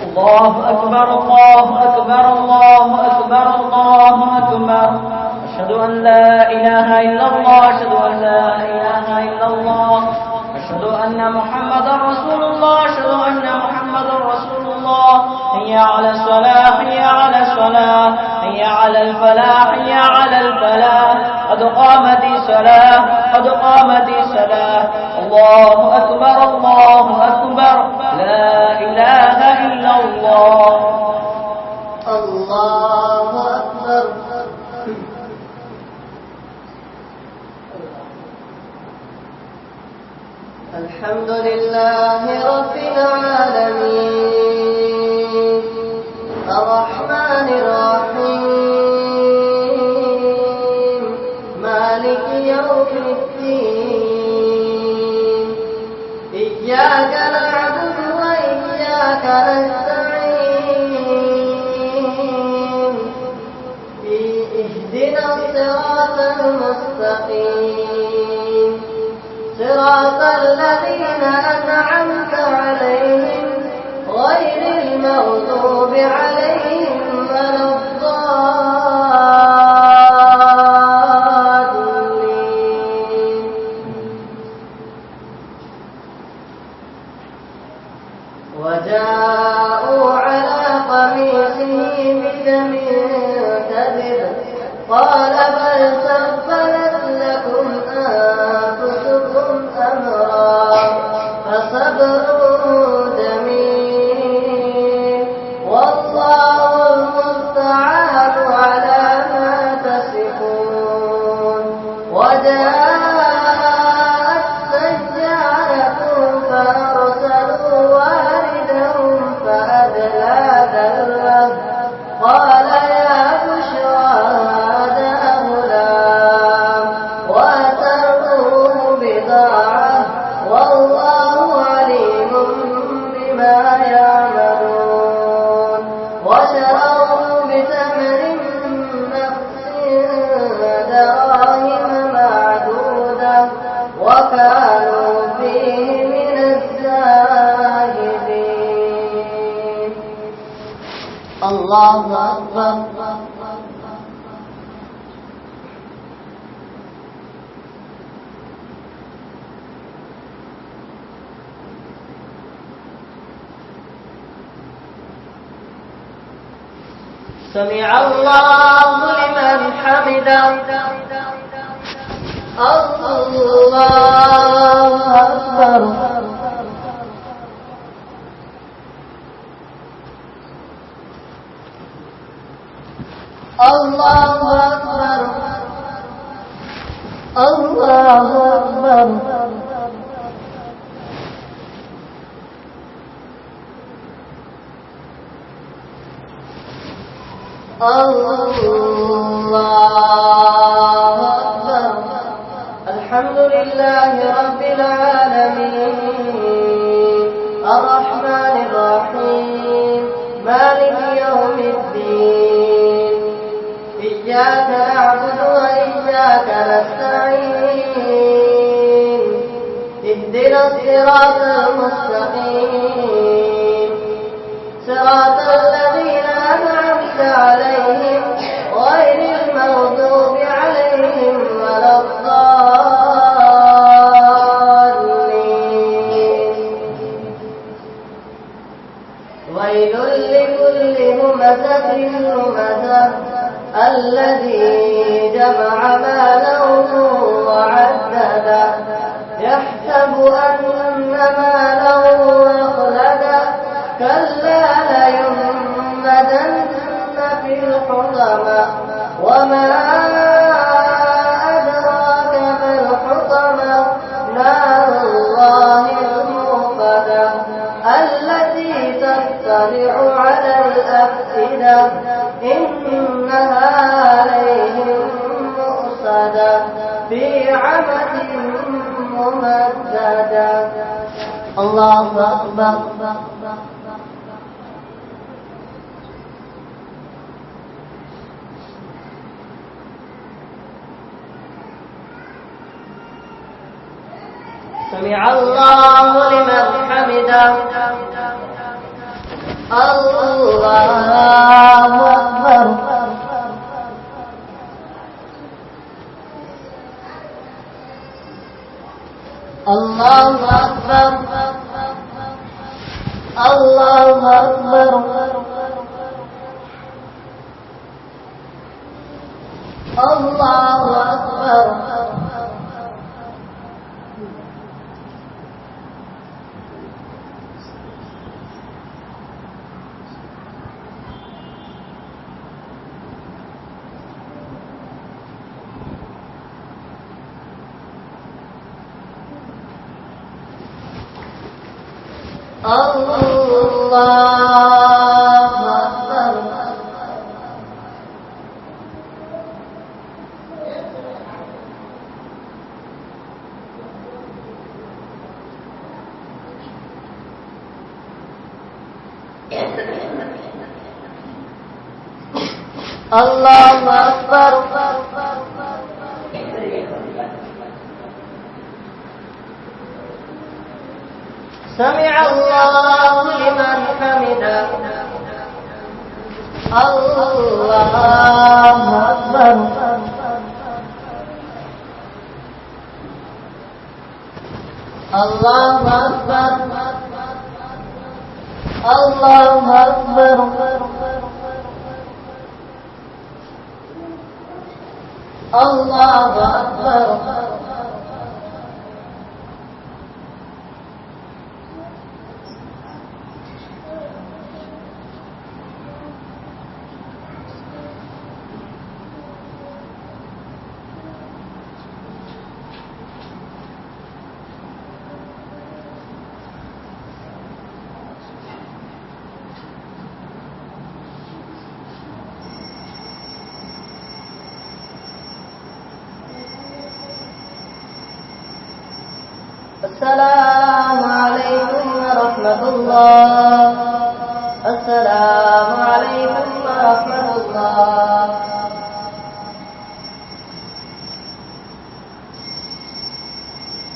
الله أكبر الله أكبر الله أكبر الله أكبر أشهد أن لا إله إلا الله أشهد أن لا إله إلا الله أشهد أن محمدا رسول الله أشهد أن محمدا رسول الله حي على الصلاة حي على الصلاة حي على الفلاح حي على الفلاح قد قامت الصلاة قد قامت الصلاة الله أكبر الله أكبر لا إله إلا الله الله أكبر الحمد لله رب العالمين الرحمن الرحيم مالك يوم الدين إياك نعبد وإياك نستعين اهدنا الصراط المستقيم صراط الذين أنعمت عليهم غير المغضوب عليهم ولا الضالين وجاءوا على قميصه بدم كذب قال بل سولت لكم أنفسكم أمرا فصبر جميل والله المستعان على ما تصفون وجاءت سيارة فأرسلوا واردهم فأدلى دلوه قال يا بشرى هذا غلام وأسروه بضاعة والله عليم بما يعملون وشروه بثمن بخس دراهم معدودة وكانوا فيه من الزاهدين. الله أكبر. سمع الله لمن حمده. الله أكبر. الله أكبر. الله أكبر. الله أكبر. الحمد لله رب العالمين الرحمن الرحيم مالك يوم الدين إياك نعبد وإياك نستعين اهدنا الصراط المستقيم صراط الذين أنعمت عليهم غير المغضوب عليهم ولا الضالين. ويل لكل همزة لمزة الذي جمع ماله وعدده يحسب أن ماله أخلده كلا لينبذن في الحطمة وما أدراك ما الحطمة نار الله الموقدة التي تطلع على الأفئدة إنها عليهم مؤصدة في عمد ممددة. الله أكبر. سمع الله لمن حمده. الله أكبر. الله أكبر. الله أكبر. الله أكبر. الله أكبر. الله أكبر. سمع الله لمن حمده. الله أكبر. الله أكبر. الله أكبر. الله أكبر. السلام عليكم ورحمة الله. السلام عليكم ورحمة الله.